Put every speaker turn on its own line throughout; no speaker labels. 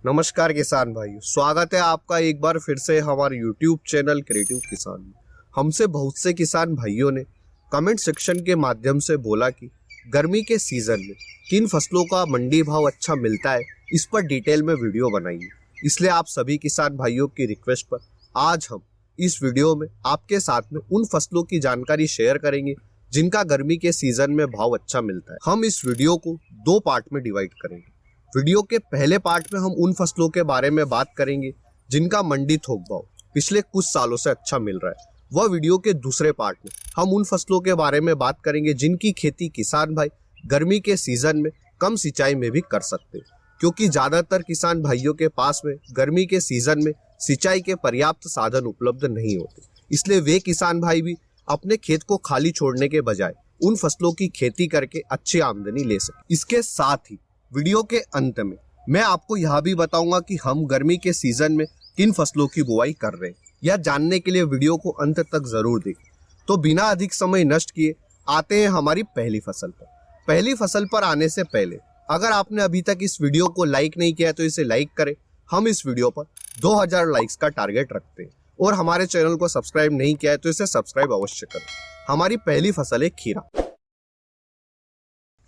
नमस्कार किसान भाइयों, स्वागत है आपका एक बार फिर से हमारे YouTube चैनल क्रिएटिव किसान में। हमसे बहुत से किसान भाइयों ने कमेंट सेक्शन के माध्यम से बोला कि गर्मी के सीजन में किन फसलों का मंडी भाव अच्छा मिलता है, इस पर डिटेल में वीडियो बनाइए। इसलिए आप सभी किसान भाइयों की रिक्वेस्ट पर आज हम इस वीडियो में आपके साथ में उन फसलों की जानकारी शेयर करेंगे जिनका गर्मी के सीजन में भाव अच्छा मिलता है। हम इस वीडियो को 2 पार्ट में डिवाइड करेंगे। वीडियो के पहले पार्ट में हम उन फसलों के बारे में बात करेंगे जिनका मंडी थोक भाव पिछले कुछ सालों से अच्छा मिल रहा है। वह वीडियो के दूसरे पार्ट में हम उन फसलों के बारे में बात करेंगे जिनकी खेती किसान भाई गर्मी के सीजन में कम सिंचाई में भी कर सकते हैं, क्योंकि ज्यादातर किसान भाइयों के पास में गर्मी के सीजन में सिंचाई के पर्याप्त साधन उपलब्ध नहीं होते। इसलिए वे किसान भाई भी अपने खेत को खाली छोड़ने के बजाय उन फसलों की खेती करके अच्छी आमदनी ले सके। इसके साथ ही वीडियो के अंत में मैं आपको यह भी बताऊंगा कि हम गर्मी के सीजन में किन फसलों की बुआई कर रहे हैं। यह जानने के लिए वीडियो को अंत तक जरूर देखें। तो बिना अधिक समय नष्ट किए आते हैं हमारी पहली फसल पर। पहली फसल पर आने से पहले अगर आपने अभी तक इस वीडियो को लाइक नहीं किया तो इसे लाइक करें। हम इस वीडियो पर 2000 लाइक्स का टारगेट रखते हैं और हमारे चैनल को सब्सक्राइब नहीं किया है तो इसे सब्सक्राइब अवश्य करें। हमारी पहली फसल है खीरा।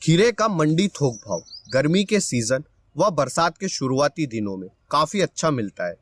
खीरे का मंडी थोक भाव गर्मी के सीजन व बरसात के शुरुआती दिनों में काफी अच्छा मिलता है।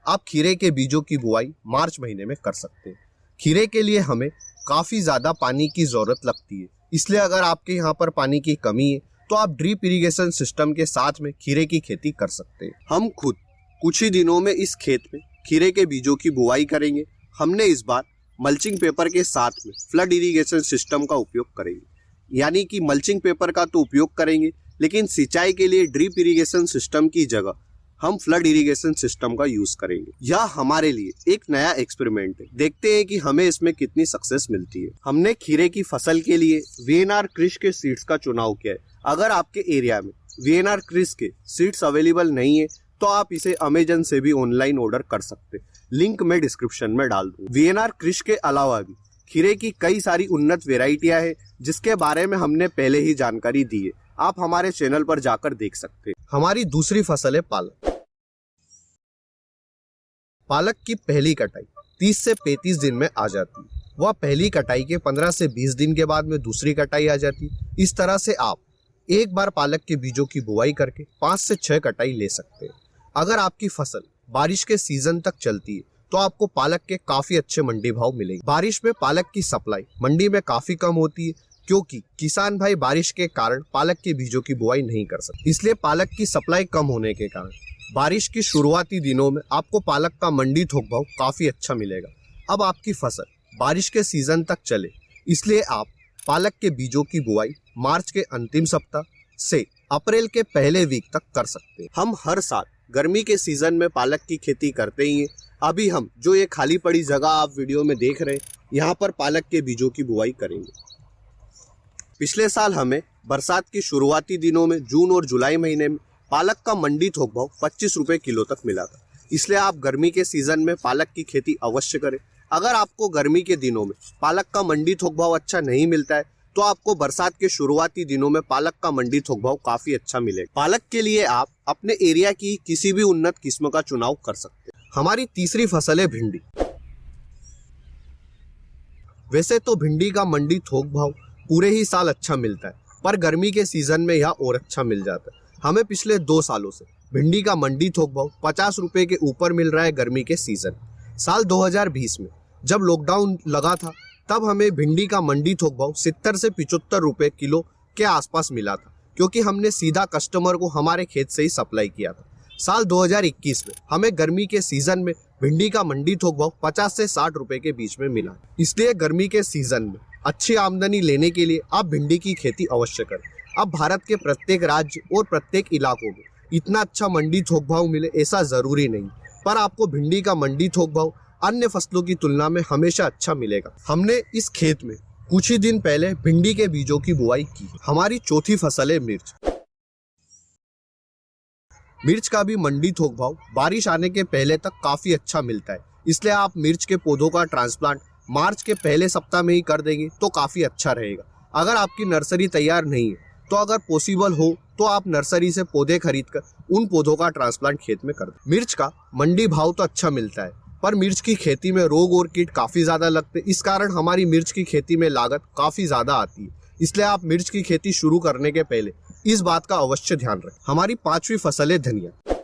आप खीरे के बीजों की बुआई मार्च महीने में कर सकते हैं। खीरे के लिए हमें काफी ज्यादा पानी की जरूरत लगती है, इसलिए अगर आपके यहाँ पर पानी की कमी है तो आप ड्रिप इरिगेशन सिस्टम के साथ में खीरे की खेती कर सकते हैं। हम खुद कुछ ही दिनों में इस खेत में खीरे के बीजों की बुआई करेंगे। हमने इस बार मल्चिंग पेपर के साथ में फ्लड इरिगेशन सिस्टम का उपयोग करेंगे, यानी कि मल्चिंग पेपर का तो उपयोग करेंगे लेकिन सिंचाई के लिए ड्रिप इरिगेशन सिस्टम की जगह हम फ्लड इरिगेशन सिस्टम का यूज करेंगे। यह हमारे लिए एक नया एक्सपेरिमेंट है, देखते हैं कि हमें इसमें कितनी सक्सेस मिलती है। हमने खीरे की फसल के लिए वीएनआर क्रिश के सीड्स का चुनाव किया है। अगर आपके एरिया में वीएनआर क्रिश के सीड्स अवेलेबल नहीं है तो आप इसे अमेजन से भी ऑनलाइन ऑर्डर कर सकते हैं, लिंक मैं डिस्क्रिप्शन में डाल दूँ। वीएनआर क्रिश के अलावा भी खीरे की कई सारी उन्नत वेराइटियां हैं जिसके बारे में हमने पहले ही जानकारी दी है, आप हमारे चैनल पर जाकर देख सकते हैं। हमारी दूसरी फसल है पालक। पालक की पहली कटाई 30 से 35 दिन में आ जाती है। वह पहली कटाई के 15 से 20 दिन के बाद में दूसरी कटाई आ जाती है। इस तरह से आप एक बार पालक के बीजों की बुआई करके 5 से 6 कटाई ले सकते हैं। अगर आपकी फसल बारिश के सीजन तक चलती है तो आपको पालक के काफी अच्छे मंडी भाव मिलेंगे। बारिश में पालक की सप्लाई मंडी में काफी कम होती है, क्योंकि किसान भाई बारिश के कारण पालक के बीजों की बुआई नहीं कर सकते। इसलिए पालक की सप्लाई कम होने के कारण बारिश की शुरुआती दिनों में आपको पालक का मंडी थोक भाव काफी अच्छा मिलेगा। अब आपकी फसल बारिश के सीजन तक चले, इसलिए आप पालक के बीजों की बुआई मार्च के अंतिम सप्ताह से अप्रैल के पहले वीक तक कर सकते हैं। हम हर साल गर्मी के सीजन में पालक की खेती करते ही हैं। अभी हम जो ये खाली पड़ी जगह आप वीडियो में देख रहे हैं, यहाँ पर पालक के बीजों की बुआई करेंगे। पिछले साल हमें बरसात के शुरुआती दिनों में जून और जुलाई महीने में पालक का मंडी थोक भाव 25 रुपए किलो तक मिला था। इसलिए आप गर्मी के सीजन में पालक की खेती अवश्य करें। अगर आपको गर्मी के दिनों में पालक का मंडी थोक भाव अच्छा नहीं मिलता है तो आपको बरसात के शुरुआती दिनों में पालक का मंडी थोक भाव काफी अच्छा मिलेगा। पालक के लिए आप अपने एरिया की किसी भी उन्नत किस्म का चुनाव कर सकते हैं। हमारी तीसरी फसल है भिंडी। वैसे तो भिंडी का मंडी थोक भाव पूरे ही साल अच्छा मिलता है, पर गर्मी के सीजन में यह और अच्छा मिल जाता है। हमें पिछले 2 सालों से भिंडी का मंडी थोक भाव 50 रुपए के ऊपर मिल रहा है। गर्मी के सीजन साल 2020 में जब लॉकडाउन लगा था तब हमें भिंडी का मंडी थोक भाव 70 से 75 रुपए किलो के आसपास मिला था, क्योंकि हमने सीधा कस्टमर को हमारे खेत से ही सप्लाई किया था। साल 2021 में हमें गर्मी के सीजन में भिंडी का मंडी थोक भाव 50 से 60 रुपए के बीच में मिला। इसलिए गर्मी के सीजन में अच्छी आमदनी लेने के लिए आप भिंडी की खेती अवश्य करें। अब भारत के प्रत्येक राज्य और प्रत्येक इलाकों में इतना अच्छा मंडी थोक भाव मिले ऐसा जरूरी नहीं, पर आपको भिंडी का मंडी थोक भाव अन्य फसलों की तुलना में हमेशा अच्छा मिलेगा। हमने इस खेत में कुछ ही दिन पहले भिंडी के बीजों की बुआई की। हमारी चौथी फसल है मिर्च। मिर्च का भी मंडी थोक भाव बारिश आने के पहले तक काफी अच्छा मिलता है, इसलिए आप मिर्च के पौधों का ट्रांसप्लांट मार्च के पहले सप्ताह में ही कर देंगे तो काफी अच्छा रहेगा। अगर आपकी नर्सरी तैयार नहीं है तो अगर पॉसिबल हो तो आप नर्सरी से पौधे खरीदकर उन पौधों का ट्रांसप्लांट खेत में कर दें। मिर्च का मंडी भाव तो अच्छा मिलता है, पर मिर्च की खेती में रोग और कीट काफी ज्यादा लगते हैं। इस कारण हमारी मिर्च की खेती में लागत काफी ज्यादा आती है। इसलिए आप मिर्च की खेती शुरू करने के पहले इस बात का अवश्य ध्यान रखें। हमारी 5वीं फसल है धनिया।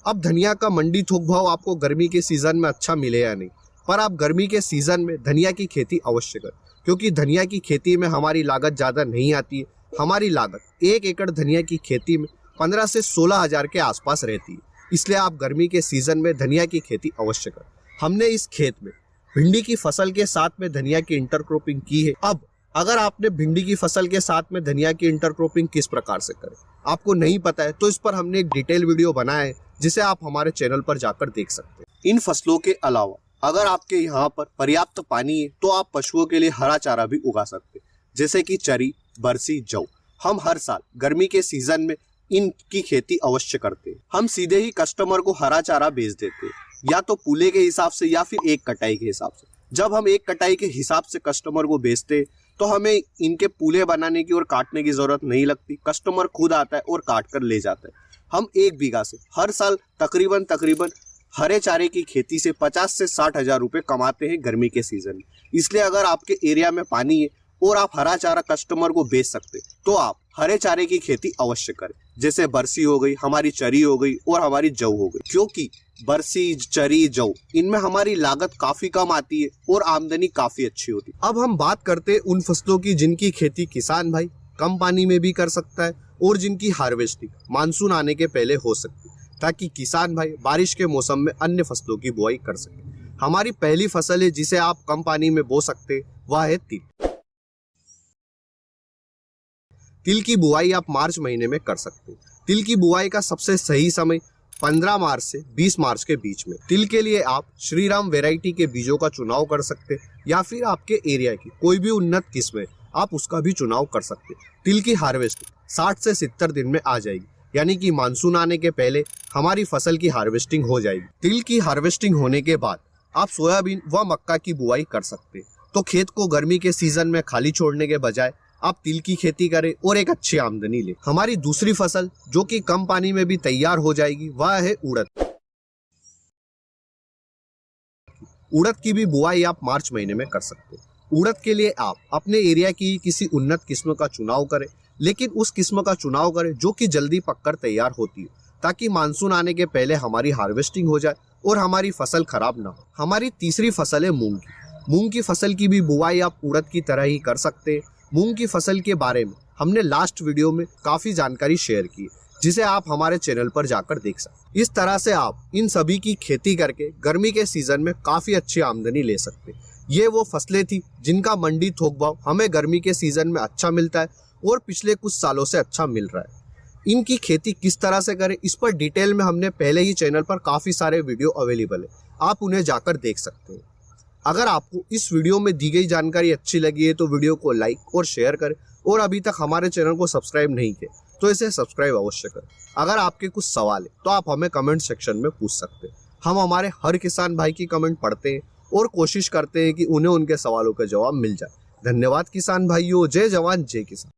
अब धनिया का मंडी थोक भाव आपको गर्मी के सीजन में अच्छा मिले या नहीं, पर आप गर्मी के सीजन में धनिया की खेती अवश्य करें, क्योंकि धनिया की खेती में हमारी लागत ज्यादा नहीं आती है। हमारी लागत 1 एकड़ धनिया की खेती में 15 से 16 हजार के आसपास रहती है। इसलिए आप गर्मी के सीजन में धनिया की खेती अवश्य करें। हमने इस खेत में भिंडी की फसल के साथ में धनिया की इंटरक्रॉपिंग की है। अब अगर आपने भिंडी की फसल के साथ में धनिया की इंटरक्रॉपिंग किस प्रकार से करें आपको नहीं पता है, तो इस पर हमने एक डिटेल वीडियो बनाया है, जिसे आप हमारे चैनल पर जाकर देख सकते हैं। इन फसलों के अलावा अगर आपके यहाँ पर पर्याप्त पानी है तो आप पशुओं के लिए हरा चारा भी उगा सकते हैं, जैसे कि चरी, बरसी, जौ। हम हर साल गर्मी के सीजन में इनकी खेती अवश्य करते हैं। हम सीधे ही कस्टमर को हरा चारा बेच देते हैं, या तो पूले के हिसाब से या फिर एक कटाई के हिसाब से। जब हम एक कटाई के हिसाब से कस्टमर को बेचते हैं तो हमें इनके पूले बनाने की और काटने की जरूरत नहीं लगती। कस्टमर खुद आता है और काट कर ले जाता है। हम 1 बीघा से हर साल तकरीबन हरे चारे की खेती से 50 से 60 हजार रुपए कमाते हैं गर्मी के सीजन में। इसलिए अगर आपके एरिया में पानी है और आप हरा चारा कस्टमर को बेच सकते तो आप हरे चारे की खेती अवश्य करें, जैसे बरसी हो गई, हमारी चरी हो गई और हमारी जौ हो गई। क्योंकि बरसी, चरी, जौ इनमें हमारी लागत काफी कम आती है और आमदनी काफी अच्छी होती है। अब हम बात करते हैं उन फसलों की जिनकी खेती किसान भाई कम पानी में भी कर सकता है और जिनकी हार्वेस्टिंग मानसून आने के पहले हो सकती है, ताकि किसान भाई बारिश के मौसम में अन्य फसलों की बुआई कर सके। हमारी पहली फसल है जिसे आप कम पानी में बो सकते हैं, वह है तिल। तिल की बुआई आप मार्च महीने में कर सकते हैं। तिल की बुआई का सबसे सही समय 15 मार्च से 20 मार्च के बीच में। तिल के लिए आप श्रीराम वैरायटी के बीजों का चुनाव कर सकते हैं, या फिर आपके एरिया की कोई भी उन्नत किस्म है आप उसका भी चुनाव कर सकते हैं। तिल की हार्वेस्टिंग 60 से 70 दिन में आ जाएगी, यानी कि मानसून आने के पहले हमारी फसल की हार्वेस्टिंग हो जाएगी। तिल की हार्वेस्टिंग होने के बाद आप सोयाबीन व मक्का की बुआई कर सकते हैं। तो खेत को गर्मी के सीजन में खाली छोड़ने के बजाय आप तिल की खेती करें और एक अच्छी आमदनी ले। हमारी दूसरी फसल जो कि कम पानी में भी तैयार हो जाएगी, वह है उड़द। उड़द की भी बुआई आप मार्च महीने में कर सकते हैं। उड़द के लिए आप अपने एरिया की किसी उन्नत किस्म का चुनाव करें, लेकिन उस किस्म का चुनाव करें जो कि जल्दी पककर तैयार होती है, ताकि मानसून आने के पहले हमारी हार्वेस्टिंग हो जाए और हमारी फसल खराब ना हो। हमारी तीसरी फसल है मूंग की। मूंग की फसल की भी बुआई आप उड़द की तरह ही कर सकते हैं। मूंग की फसल के बारे में हमने लास्ट वीडियो में काफी जानकारी शेयर की, जिसे आप हमारे चैनल पर जाकर देख सकते हैं। इस तरह से आप इन सभी की खेती करके गर्मी के सीजन में काफी अच्छी आमदनी ले सकते हैं। ये वो फसलें थी जिनका मंडी थोक भाव हमें गर्मी के सीजन में अच्छा मिलता है और पिछले कुछ सालों से अच्छा मिल रहा है। इनकी खेती किस तरह से करें इस पर डिटेल में हमने पहले ही चैनल पर काफी सारे वीडियो अवेलेबल है, आप उन्हें जाकर देख सकते हैं। अगर आपको इस वीडियो में दी गई जानकारी अच्छी लगी है तो वीडियो को लाइक और शेयर करें, और अभी तक हमारे चैनल को सब्सक्राइब नहीं किया तो इसे सब्सक्राइब अवश्य करें। अगर आपके कुछ सवाल है तो आप हमें कमेंट सेक्शन में पूछ सकते हैं। हम हमारे हर किसान भाई की कमेंट पढ़ते हैं और कोशिश करते हैं कि उन्हें उनके सवालों के जवाब मिल जाए। धन्यवाद किसान भाइयों। जय जवान जय किसान।